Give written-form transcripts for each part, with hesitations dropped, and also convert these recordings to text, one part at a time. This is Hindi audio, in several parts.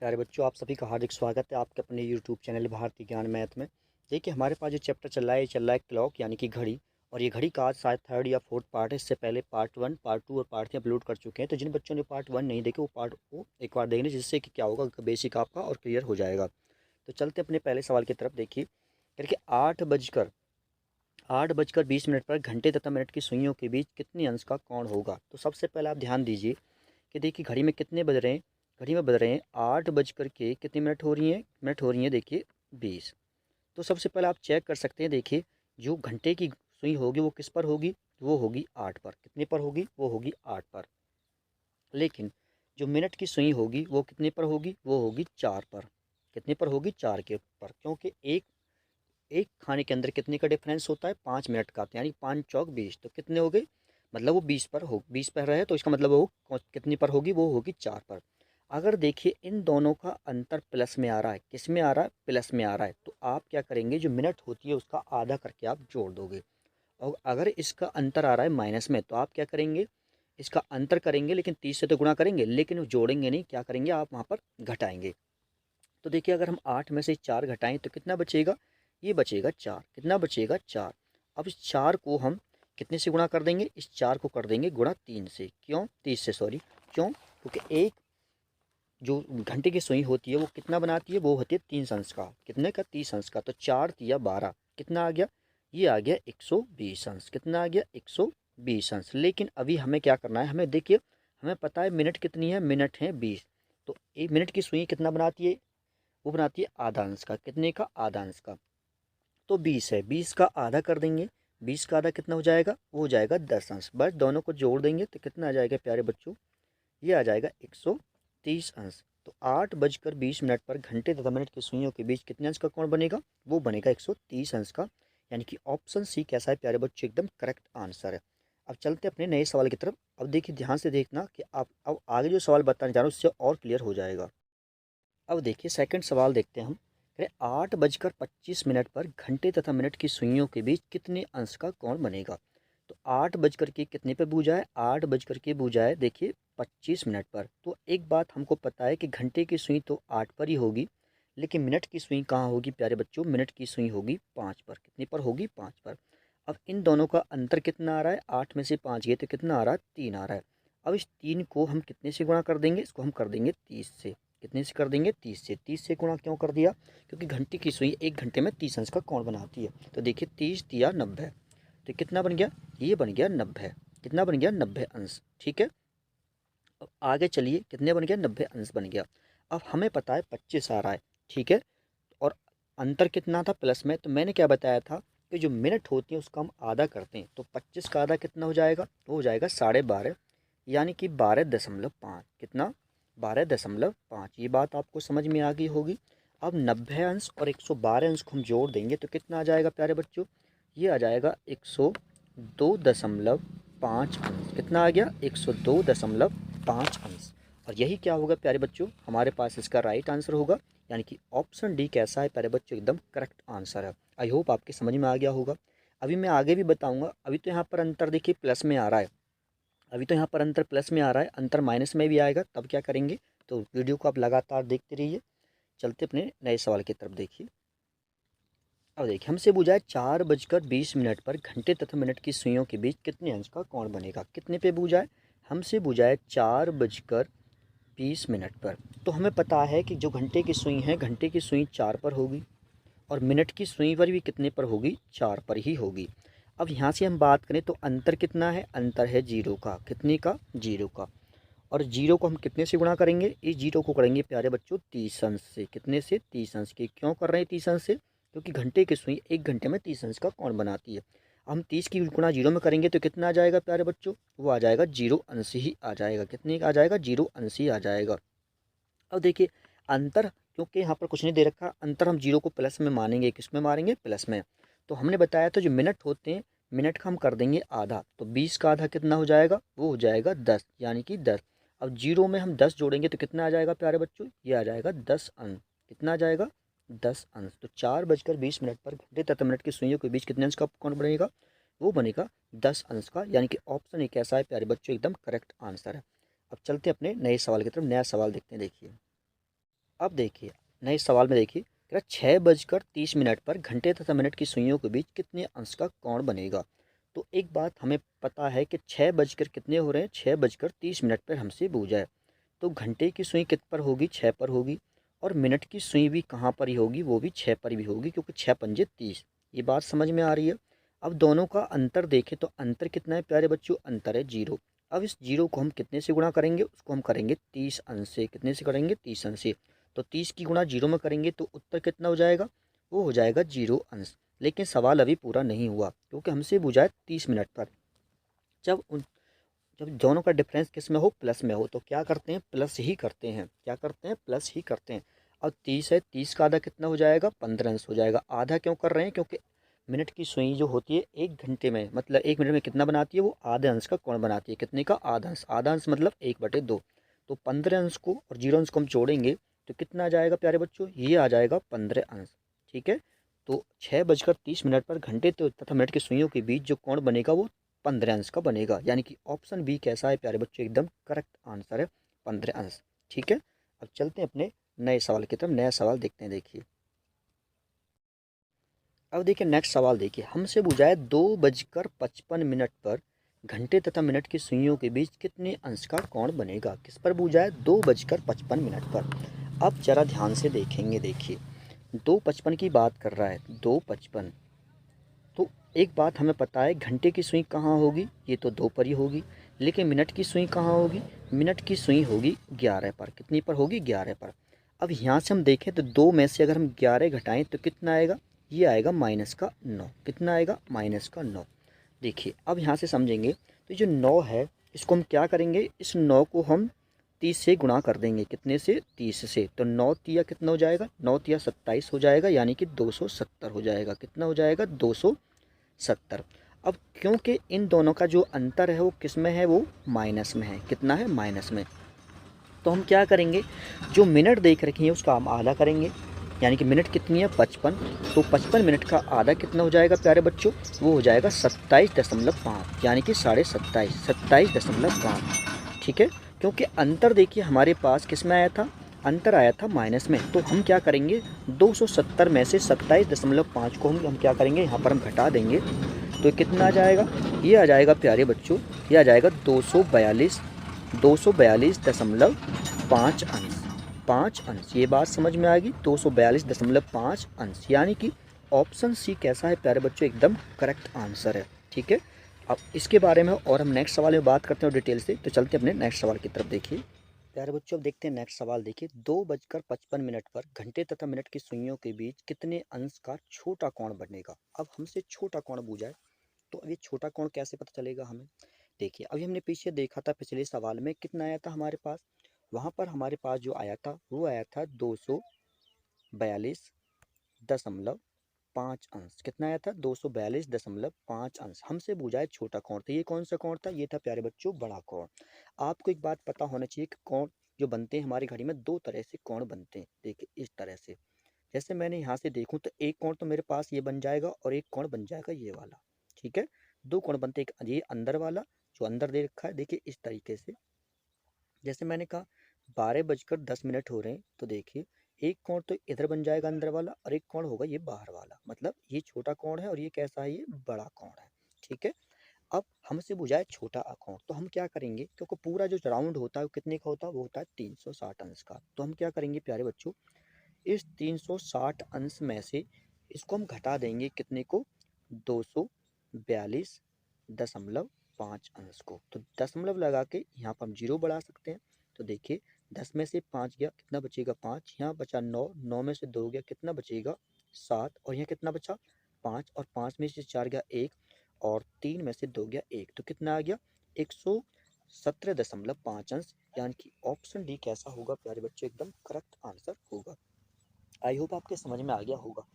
प्यारे बच्चों, आप सभी का हार्दिक स्वागत है आपके अपने यूट्यूब चैनल भारतीय ज्ञान मैथ में। देखिए, हमारे पास जो चैप्टर चल रहा है, ये चल रहा है क्लॉक यानी कि घड़ी। और ये घड़ी का आज शायद थर्ड या फोर्थ पार्ट है। इससे पहले पार्ट 1, पार्ट 2 और पार्ट 3 अपलोड कर चुके हैं। तो जिन बच्चों ने पार्ट 1 नहीं देखे, वो पार्ट को एक बार देखने, जिससे कि क्या होगा, बेसिक आपका और क्लियर हो जाएगा। तो चलते अपने पहले सवाल की तरफ। देखिए, 8 बजकर 20 मिनट पर घंटे तथा मिनट की सुइयों के बीच कितने अंश का कोण होगा। तो सबसे पहले आप ध्यान दीजिए कि देखिए, घड़ी में कितने बज रहे हैं। घड़ी में बज रहे हैं 8 बजकर के कितनी मिनट हो रही हैं देखिए 20। तो सबसे पहले आप चेक कर सकते हैं। देखिए, जो घंटे की सुई होगी वो किस पर होगी, वो होगी 8 पर। कितने पर होगी, वो होगी 8 पर। लेकिन जो मिनट की सुई होगी वो कितने पर होगी, वो होगी 4 पर। कितने पर होगी, 4 के ऊपर। क्योंकि एक एक खाने के अंदर कितने का डिफरेंस होता है, 5 मिनट का। तो यानी 5 चौक 20, तो कितने हो गए, मतलब वो 20 पर हो, 20 पर रहे, तो इसका मतलब वो कितनी पर होगी, वो होगी 4 पर। अगर देखिए इन दोनों का अंतर प्लस में आ रहा है, किस में आ रहा है, प्लस में आ रहा है, तो आप क्या करेंगे, जो मिनट होती है उसका आधा करके आप जोड़ दोगे। और अगर इसका अंतर आ रहा है माइनस में, तो आप क्या करेंगे, इसका अंतर करेंगे, लेकिन 30 से तो गुणा करेंगे, लेकिन जोड़ेंगे नहीं, क्या करेंगे, आप वहाँ पर घटाएंगे। तो देखिए, अगर हम 8 में से 4 घटाएं तो कितना बचेगा, ये बचेगा 4। कितना बचेगा, 4। अब इस 4 को हम कितने से गुणा कर देंगे, इस 4 को कर देंगे गुणा 3 से। क्यों, 30 से, सॉरी। क्यों, क्योंकि एक जो घंटे की सुई होती है वो कितना बनाती है, वो होती है 3 अंश का। कितने का, 30 अंश का। तो 4 तिया 12, कितना आ गया, ये आ गया 120 अंश। कितना आ गया, 120 अंश। लेकिन अभी हमें क्या करना है, हमें देखिए, हमें पता है मिनट कितनी है, मिनट है 20। तो एक मिनट की सुई कितना बनाती है, वो बनाती है आधा अंश का। कितने का, आधा अंश का। तो 20 है, 20 का आधा कर देंगे। 20 का आधा कितना हो जाएगा, वो हो जाएगा 10 अंश। बस दोनों को जोड़ देंगे तो कितना आ जाएगा प्यारे बच्चों, ये आ जाएगा 130 अंश। तो 8 बजकर 20 मिनट पर घंटे तथा मिनट की सुइयों के बीच कितने अंश का कोण बनेगा, वो बनेगा 130 अंश का। यानी कि ऑप्शन सी कैसा है प्यारे बच्चों, एकदम करेक्ट आंसर है। अब चलते अपने नए सवाल की तरफ। अब देखिए, ध्यान से देखना कि आप अब आगे जो सवाल बताने जा रहे हो उससे और क्लियर हो जाएगा। अब देखिए, सेकंड सवाल देखते हैं हम। कह रहे 8 बजकर 25 मिनट पर घंटे तथा मिनट की सुइयों के बीच कितने अंश का कोण बनेगा। तो 8 बजकर के कितने पे बूझा है, 8 बजकर के बूझा है देखिए 25 मिनट पर। तो एक बात हमको पता है कि घंटे की सुई तो 8 पर ही होगी, लेकिन मिनट की सुई कहाँ होगी प्यारे बच्चों, मिनट की सुई होगी 5 पर। कितने पर होगी, 5 पर। अब इन दोनों का अंतर कितना आ रहा है, 8 में से 5 गए तो कितना आ रहा है, 3 आ रहा है। अब इस 3 को हम कितने से गुणा कर देंगे, इसको हम कर देंगे 30 से। कितने से कर देंगे, 30 से। 30 से गुणा क्यों कर दिया, क्योंकि घंटे की सुई एक घंटे में 30 अंश का कोण बनाती है। तो देखिए 30 तिया 90, तो कितना बन गया, ये बन गया 90। कितना बन गया, 90 अंश। ठीक है, अब आगे चलिए, कितने बन गया, 90 अंश बन गया। अब हमें पता है 25 आ रहा है। ठीक है, और अंतर कितना था, प्लस में। तो मैंने क्या बताया था कि जो मिनट होती है उसका हम आधा करते हैं। तो 25 का आधा कितना हो जाएगा, वो हो जाएगा 12.5, यानी कि 12.5। कितना, 12.5। ये बात आपको समझ में आ गई होगी। अब 90 अंश और 112 अंश को हम जोड़ देंगे तो कितना आ जाएगा प्यारे बच्चों, ये आ जाएगा 102.5 अंश। कितना आ गया, 102.5 अंश। और यही क्या होगा प्यारे बच्चों, हमारे पास इसका राइट आंसर होगा। यानी कि ऑप्शन डी कैसा है प्यारे बच्चों, एकदम करेक्ट आंसर है। आई होप आपके समझ में आ गया होगा। अभी मैं आगे भी बताऊंगा। अभी तो यहाँ पर अंतर देखिए प्लस में आ रहा है, अभी तो यहाँ पर अंतर प्लस में आ रहा है, अंतर माइनस में भी आएगा, तब क्या करेंगे। तो वीडियो को आप लगातार देखते रहिए। चलते अपने नए सवाल की तरफ। देखिए, अब देखिए, हमसे पूछा है 4 बजकर 20 मिनट पर घंटे तथा मिनट की सुइयों के बीच कितने अंश का कोण बनेगा। कितने पे पूछा है, हमसे पूछा है 4 बजकर 20 मिनट पर। तो हमें पता है कि जो घंटे की सुई है, घंटे की सुई 4 पर होगी, और मिनट की सुई पर भी कितने पर होगी, 4 पर ही होगी। अब यहाँ से हम बात करें तो अंतर कितना है, अंतर है 0 का। कितने का, 0 का। और 0 को हम कितने से गुणा करेंगे, इस 0 को करेंगे प्यारे बच्चों 30 अंश से। कितने से, 30 अंश के। क्यों कर रहे हैं 30 अंश से, क्योंकि घंटे की सुई एक घंटे में 30 अंश का कोण बनाती है। हम 30 की गुणा 0 में करेंगे तो कितना आ जाएगा प्यारे बच्चों, वो आ जाएगा 0 अंश ही आ जाएगा। कितने का आ जाएगा, 0 अंश ही आ जाएगा। अब देखिए, अंतर, क्योंकि यहाँ पर कुछ नहीं दे रखा, अंतर हम 0 को प्लस में मानेंगे, किस में मानेंगे, प्लस में। तो हमने बताया था जो मिनट होते हैं, मिनट का हम कर देंगे आधा। तो 20 का आधा कितना हो जाएगा, वो हो जाएगा 10, यानी कि 10। अब 0 में हम 10 जोड़ेंगे तो कितना आ जाएगा प्यारे बच्चों, ये आ जाएगा 10 अंश। कितना आ जाएगा, 10 अंश। तो 4 बजकर 20 मिनट पर घंटे तथा मिनट की सुइयों के बीच कितने अंश का कोण बनेगा, वो बनेगा 10 अंश का। यानी कि ऑप्शन एक ऐसा है प्यारे बच्चों, एकदम करेक्ट आंसर है। अब चलते हैं अपने नए सवाल की तरफ। नया सवाल देखते हैं। देखिए, अब देखिए नए सवाल में देखिए, कह रहा 6:30 पर घंटे तथा मिनट की सुइयों के बीच कितने अंश का कोण बनेगा। तो एक बात हमें पता है कि 6 बजकर कितने हो रहे हैं, 6:30 पर हमसे पूछा है। तो घंटे की सुई कित पर होगी, 6 पर होगी, और मिनट की सुई भी कहाँ पर ही होगी, वो भी 6 पर ही होगी, क्योंकि 6×5 = 30। ये बात समझ में आ रही है। अब दोनों का अंतर देखें तो अंतर कितना है प्यारे बच्चों, अंतर है 0। अब इस 0 को हम कितने से गुणा करेंगे, उसको हम करेंगे 30 अंश से। कितने से करेंगे, 30 अंश से। तो 30 की गुणा 0 में करेंगे तो उत्तर कितना हो जाएगा, वो हो जाएगा 0 अंश। लेकिन सवाल अभी पूरा नहीं हुआ, क्योंकि हमसे पूछा है 30 मिनट पर। जब उन जब दोनों का डिफरेंस किस में हो, प्लस में हो, तो क्या करते हैं, प्लस ही करते हैं। क्या करते हैं, प्लस ही करते हैं। अब 30 है, 30 का आधा कितना हो जाएगा, 15 अंश हो जाएगा। आधा क्यों कर रहे हैं, क्योंकि मिनट की सुई जो होती है 1 घंटे में, मतलब 1 मिनट में कितना बनाती है, वो आधे अंश का कोण बनाती है। कितने का, आधा अंश। आधा अंश मतलब 1/2। तो 15 अंश को और 0 अंश को हम जोड़ेंगे तो कितना आ जाएगा प्यारे बच्चों, ये आ जाएगा 15 अंश। ठीक है। तो 6:30 पर घंटे तो तथा मिनट की सुइयों के बीच जो कोण बनेगा वो 15 अंश का बनेगा। यानी कि ऑप्शन बी कैसा है प्यारे बच्चों, एकदम करेक्ट आंसर है, 15 अंश। ठीक है। अब चलते हैं अपने नए सवाल की तरफ। नया सवाल देखते हैं। देखिए अब देखिए नेक्स्ट सवाल देखिए, हमसे पूछा है 2:55 पर घंटे तथा मिनट की सुइयों के बीच कितने अंश का कोण बनेगा। किस पर पूछा है, 2:55 पर। अब जरा ध्यान से देखेंगे। देखिए 2:55 की बात कर रहा है, 2:55। तो एक बात हमें पता है, घंटे की सुई कहाँ होगी, ये तो 2 पर ही होगी। लेकिन मिनट की सुई कहाँ होगी, मिनट की सुई होगी 11 पर। कितनी पर होगी, 11 पर। अब यहाँ से हम देखें तो 2 में से अगर हम 11 घटाएं तो कितना आएगा, ये आएगा -9। कितना आएगा, -9। देखिए अब यहाँ से समझेंगे तो जो 9 है इसको हम क्या करेंगे, इस 9 को हम 30 से गुणा कर देंगे। कितने से, 30 से। तो 9 तिया कितना हो जाएगा, 9 तिया 27 हो जाएगा, यानी कि 270 हो जाएगा। कितना हो जाएगा, 270। अब क्योंकि इन दोनों का जो अंतर है वो किस में है, वो माइनस में है। कितना है, माइनस में। तो हम क्या करेंगे, जो मिनट देख रखी है उसका हम आधा करेंगे। यानी कि मिनट कितनी है, 55। तो 55 मिनट का आधा कितना हो जाएगा प्यारे बच्चों, वो हो जाएगा 27.5, यानी कि 27.5, 27.5। ठीक है। क्योंकि अंतर देखिए हमारे पास किस में आया था, अंतर आया था माइनस में। तो हम क्या करेंगे, 270 में से 27.5 को हम क्या करेंगे, यहाँ पर हम घटा देंगे। तो कितना आ जाएगा, ये आ जाएगा प्यारे बच्चों, ये आ जाएगा 242.5 अंश। 5 अंश, ये बात समझ में आ गई, 242.5 अंश। यानी कि ऑप्शन सी कैसा है प्यारे बच्चों, एकदम करेक्ट आंसर है। ठीक है। अब इसके बारे में और हम नेक्स्ट सवाल में बात करते हैं डिटेल से। तो चलते हैं अपने नेक्स्ट सवाल की तरफ। देखिए प्यारे बच्चों अब देखते हैं नेक्स्ट सवाल। देखिए 2:55 पर घंटे तथा मिनट की सुइयों के बीच कितने अंश का छोटा कोण बनेगा। अब हमसे छोटा कोण पूछा है, तो अब ये छोटा कोण कैसे पता चलेगा हमें। देखिए अभी हमने पीछे देखा था, पिछले सवाल में कितना आया था हमारे पास, वहाँ पर हमारे पास जो आया था वो आया था 242.5 अंश। कितना आया था, 242.5 अंश। हमसे पूछा है छोटा कोण, तो ये कौन सा कोण था, ये था प्यारे बच्चों बड़ा कोण। आपको एक बात पता होना चाहिए कि कोण जो बनते हैं हमारी घड़ी में, दो तरह से कोण बनते हैं। देखिए इस तरह से, जैसे मैंने यहाँ से देखूँ तो एक कोण तो मेरे पास ये बन जाएगा और एक कोण बन जाएगा ये वाला। ठीक है। दो कोण बनते हैं, एक ये अंदर वाला जो अंदर दे रखा है, देखिए इस तरीके से। जैसे मैंने कहा 12:10 हो रहे हैं, तो देखिए एक कोण तो इधर बन जाएगा अंदर वाला, और एक कोण होगा ये बाहर वाला। मतलब ये छोटा कोण है और ये कैसा है, ये बड़ा कोण है। ठीक है। अब हमसे पूछा है छोटा कोण, तो हम क्या करेंगे, क्योंकि पूरा जो राउंड होता है वो कितने का होता है, वो होता है 360 अंश का। तो हम क्या करेंगे प्यारे बच्चों, इस 360 अंश में से इसको हम घटा देंगे कितने को, 242.5 अंश को। तो दशमलव लगा के यहाँ पर हम जीरो बढ़ा सकते हैं। तो देखिए 10 में से 5 गया, कितना बचेगा, 5। यहाँ बचा 9, 9 में से 2 गया, कितना बचेगा, 7। और यहाँ कितना बचा, 5। और 5 में से 4 गया 1, और 3 में से 2 गया 1। तो कितना आ गया, 117.5 अंश। यानी कि ऑप्शन डी कैसा होगा प्यारे बच्चों, एकदम करेक्ट आंसर होगा। आई होप आपके समझ में आ गया होगा।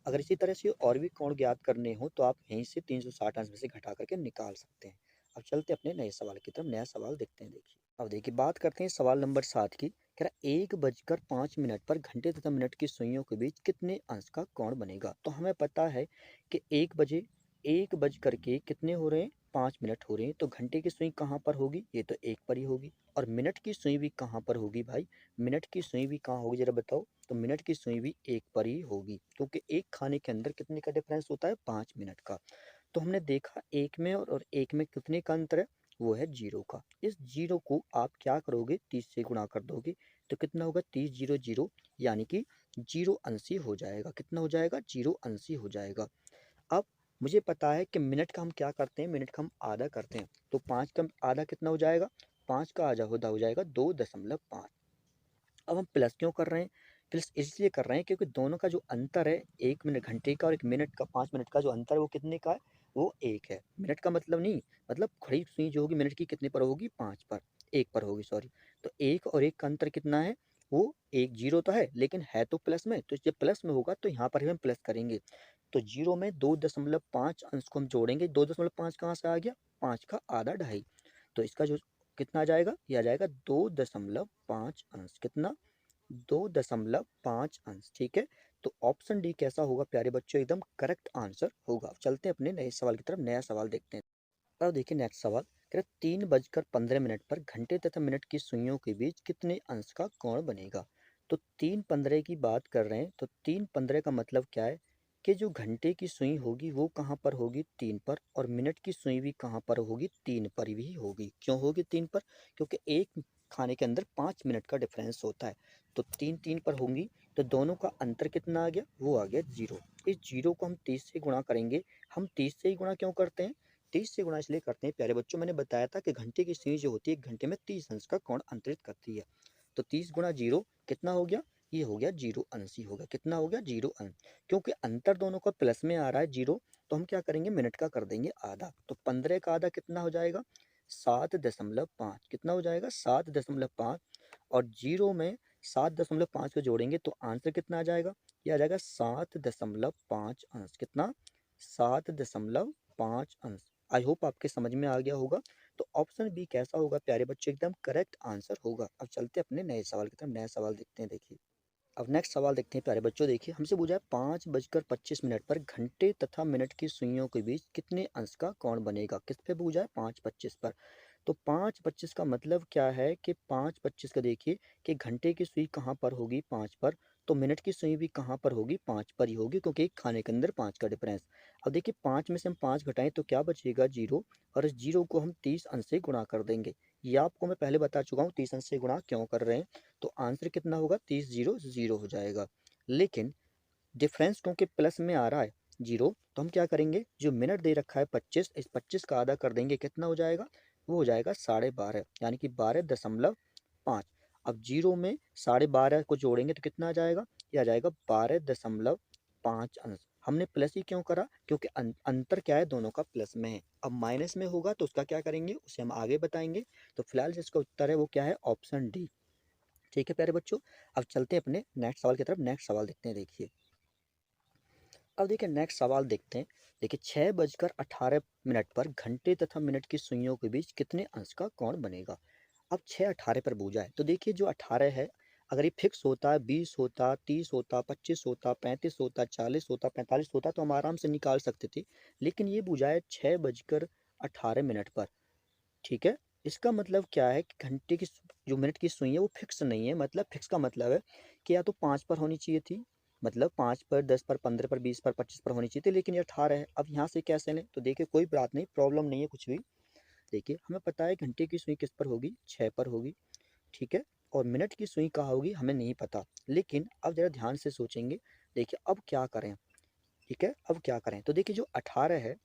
अगर इसी तरह से और भी कोण ज्ञात करने हो तो आप यहीं से 360 अंश में से घटा करके निकाल सकते हैं। अब चलते हैं अपने नए सवाल की तरफ। नया सवाल देखते हैं। देखिए अब देखिए बात करते हैं सवाल नंबर 7 की। कह रहा 1:05 पर घंटे तथा मिनट की सुइयों के बीच कितने अंश का कोण बनेगा। तो हमें पता है कि 1 बज करके कितने हो रहे हैं, 5 मिनट हो रहे हैं, तो घंटे की सुई कहाँ पर होगी? ये तो 1 पर ही होगी। और मिनट की सुई भी कहाँ पर होगी भाई? मिनट की सुई भी कहाँ होगी ज़रा बताओ? तो मिनट की सुई भी 1 पर ही होगी, क्योंकि एक खाने के अंदर कितने का डिफरेंस होता है? 5 मिनट का। तो हमने देखा 1 में और 1 में कितने का अंतर है? वो है 0 का। इस 0 को आप क्या करोगे? 30 से गुणा कर दोगे, तो कितना होगा? 30 0 0, यानी कि 0 अंशी हो जाएगा। कितना हो जाएगा? 0 अंशी हो जाएगा। अब मुझे पता है कि मिनट का हम क्या करते हैं? मिनट का हम आधा करते हैं। तो 5 का आधा कितना हो जाएगा? 5 का आधा हो जाएगा 2.5। अब हम प्लस क्यों कर रहे हैं? प्लस इसलिए कर रहे हैं क्योंकि दोनों का जो अंतर है, 1 मिनट घंटे का और 1 मिनट का, 5 मिनट का जो अंतर है वो कितने का है? वो 1 है। मिनट का मतलब नहीं, मतलब खड़ी सुई जो होगी मिनट की कितने पर होगी? 5 पर, 1 पर होगी सॉरी। तो 1 और 1 का अंतर कितना है? वो 1 0 तो है, लेकिन है तो प्लस में, तो जब प्लस में होगा तो यहाँ पर भी हम प्लस करेंगे। तो 0 में 2.5 अंश को हम जोड़ेंगे। 2.5 कहाँ से आ गया? 5 का आधा ढाई। तो इसका जो कितना आ जाएगा? ये आ जाएगा 2.5 अंश। कितना? 2.5 अंश। ठीक है, तो ऑप्शन डी कैसा होगा प्यारे बच्चों? एकदम करेक्ट आंसर होगा। अब चलते हैं अपने नए सवाल की तरफ। नया सवाल देखते हैं। अब देखिए नेक्स्ट सवाल कह रहा है 3:15 पर घंटे तथा मिनट की सुइयों के बीच कितने अंश का कोण बनेगा? तो 3:15 की बात कर रहे हैं, तो 3:15 का मतलब क्या है? कि जो घंटे की सुई होगी वो कहाँ पर होगी? 3 पर। और मिनट की सुई भी कहाँ पर होगी? 3 पर ही होगी। क्यों होगी 3 पर? क्योंकि एक खाने के अंदर 5 मिनट का डिफरेंस होता है। तो 3 3 पर होंगी, तो दोनों का अंतर कितना आ गया? वो आ गया 0। इस 0 को हम 30 से गुणा करेंगे। हम 30 से ही गुणा क्यों करते हैं? 30 से गुणा इसलिए करते हैं प्यारे बच्चों, मैंने बताया था कि घंटे की सुई जो होती है 1 घंटे में 30 अंश का कोण अंतरित करती है। तो 30 गुणा 0 कितना हो गया? ये हो गया 0 अंश ही हो गया। कितना हो गया? 0 अंश। क्योंकि अंतर दोनों का प्लस में आ रहा है 0, तो हम क्या करेंगे? मिनट का कर देंगे आधा। तो 15 का आधा कितना हो जाएगा? 7.5। कितना हो जाएगा? 7.5। और 0 में 7.5 को जोड़ेंगे तो आंसर कितना आ जाएगा? ये आ जाएगा 7.5 अंश। कितना? 7.5 अंश। आई होप आपके समझ में आ गया होगा। तो ऑप्शन बी कैसा होगा प्यारे बच्चों? एकदम करेक्ट आंसर होगा। अब चलते हैं अपने नए सवाल की तरफ। नया सवाल देखते हैं। देखिए अब नेक्स्ट सवाल देखते हैं प्यारे बच्चों। देखिए हमसे पूछा है 5:25 पर घंटे तथा मिनट की सुइयों के बीच कितने अंश का कोण बनेगा? किस पे पूछा है? 5:25 पर। तो 5:25 का मतलब क्या है कि 5:25 का देखिए कि घंटे की सुई कहाँ पर होगी? 5 पर। तो मिनट की सुई भी कहाँ पर होगी? 5 पर ही होगी, क्योंकि एक खाने के अंदर 5 का डिफरेंस। अब देखिए 5 में से हम 5 घटाएं तो क्या बचेगा? 0। और इस 0 को हम 30 अंश से गुणा कर देंगे। ये आपको मैं पहले बता चुका हूँ 30 अंश से गुणा क्यों कर रहे हैं। तो आंसर कितना होगा? 30 0 0 हो जाएगा। लेकिन डिफरेंस क्योंकि प्लस में आ रहा है 0, तो हम क्या करेंगे? जो मिनट दे रखा है 25, इस 25 का आधा कर देंगे। कितना हो जाएगा? वो हो जाएगा 12.5, यानी कि 12.5। अब 0 में 12.5 को जोड़ेंगे तो कितना आ जाएगा? ये आ जाएगा 12.5 अंश। हमने प्लस ही क्यों करा? क्योंकि अंतर क्या है? दोनों का प्लस में है। अब माइनस में होगा तो उसका क्या करेंगे? उसे हम आगे बताएंगे। तो फिलहाल जिसका उत्तर है वो क्या है? Option D. ठीक है प्यारे बच्चों, अब चलते हैं अपने नेक्स्ट सवाल की तरफ। नेक्स्ट सवाल देखते हैं। देखिए अब देखिए नेक्स्ट सवाल देखते हैं। देखिए 6:18 पर घंटे तथा मिनट की सुइयों के बीच कितने अंश का कोण बनेगा? अब 6:18 पर पूछा है, तो देखिए जो 18 है, अगर ये फिक्स होता, 20 होता, 30 होता, 25 होता, 35 होता, 40 होता, 45 होता तो हम आराम से निकाल सकते थे। लेकिन ये पूछा है 6:18 पर। ठीक है, इसका मतलब क्या है कि घंटे की जो मिनट की सुई है वो फिक्स नहीं है। मतलब फिक्स का मतलब है कि या तो 5 पर होनी चाहिए थी, मतलब 5 पर, 10 पर, 15 पर, 20 पर, 25 पर होनी चाहिए थी, लेकिन ये 18 है। अब यहाँ से कैसे लें? तो देखिए कोई बात नहीं, प्रॉब्लम नहीं है कुछ भी। देखिए हमें पता है घंटे की सुई किस पर होगी? 6 पर होगी। ठीक है, और मिनट की सुई कहाँ होगी? हमें नहीं पता। लेकिन अब जरा ध्यान से सोचेंगे। देखिए अब क्या करें? ठीक है, अब क्या करें? तो देखिए जो 18 है,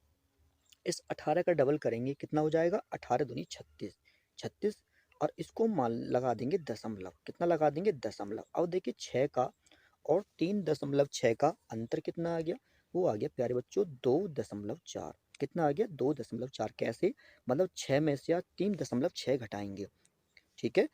इस 18 का डबल करेंगे, कितना हो जाएगा? 18 दूनी 36। 36 और इसको मान लगा देंगे दशमलव। कितना लगा देंगे? दशमलव। अब देखिए 6 का और 3.6 का अंतर कितना आ गया? वो आ गया प्यारे बच्चों 2.4। कितना आ गया? 2.4। कैसे? मतलब 6 में से आप 3.6 घटाएंगे। ठीक है,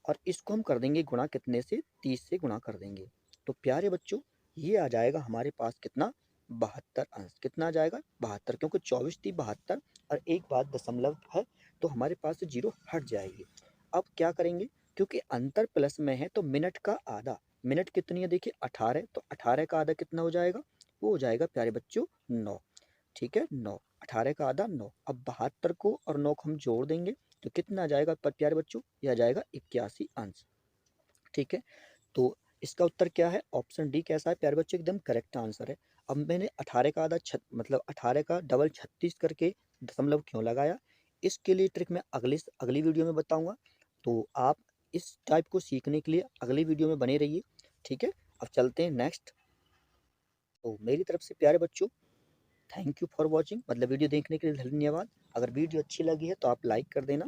और इसको हम कर देंगे गुणा कितने से? 30 से गुणा कर देंगे। तो प्यारे बच्चों ये आ जाएगा हमारे पास कितना? 72 अंश। कितना आ जाएगा? 72, क्योंकि 24 थी 72 और एक बाद दशमलव है, तो हमारे पास से 0 हट जाएगी। अब क्या करेंगे? क्योंकि अंतर प्लस में है तो मिनट का आधा। मिनट कितनी है? देखिए 18, तो 18 का आधा कितना हो जाएगा? वो हो जाएगा प्यारे बच्चों 9। ठीक है, 9। 18 का आधा 9। अब 72 को और 9 को हम जोड़ देंगे तो कितना आ जाएगा प्यारे बच्चों, यह आ जाएगा 81 अंश। ठीक है, तो इसका उत्तर क्या है, ऑप्शन डी कैसा है प्यारे बच्चों, एकदम करेक्ट आंसर है। अब मैंने 18 का आधा मतलब 18 का डबल 36 करके दशमलव क्यों लगाया, इसके लिए ट्रिक मैं अगली वीडियो में बताऊंगा। तो आप इस टाइप को सीखने के लिए अगली वीडियो में बने रहिए। ठीक है, अब चलते हैं नेक्स्ट। तो मेरी तरफ से प्यारे बच्चों थैंक यू फॉर वॉचिंग, मतलब वीडियो देखने के लिए धन्यवाद। अगर वीडियो अच्छी लगी है तो आप लाइक कर देना,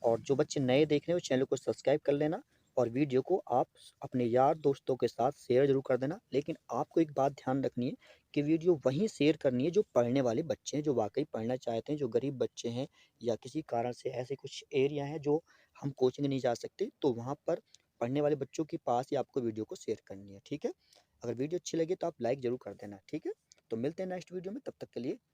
और जो बच्चे नए देख रहे हैं वो चैनल को सब्सक्राइब कर लेना, और वीडियो को आप अपने यार दोस्तों के साथ शेयर जरूर कर देना। लेकिन आपको एक बात ध्यान रखनी है कि वीडियो वहीं शेयर करनी है जो पढ़ने वाले बच्चे हैं, जो वाकई पढ़ना चाहते हैं, जो गरीब बच्चे हैं या किसी कारण से ऐसे कुछ एरिया हैं जो हम कोचिंग नहीं जा सकते, तो वहाँ पर पढ़ने वाले बच्चों के पास ही आपको वीडियो को शेयर करनी है। ठीक है, अगर वीडियो अच्छी लगी तो आप लाइक ज़रूर कर देना। ठीक है, तो मिलते हैं नेक्स्ट वीडियो में, तब तक के लिए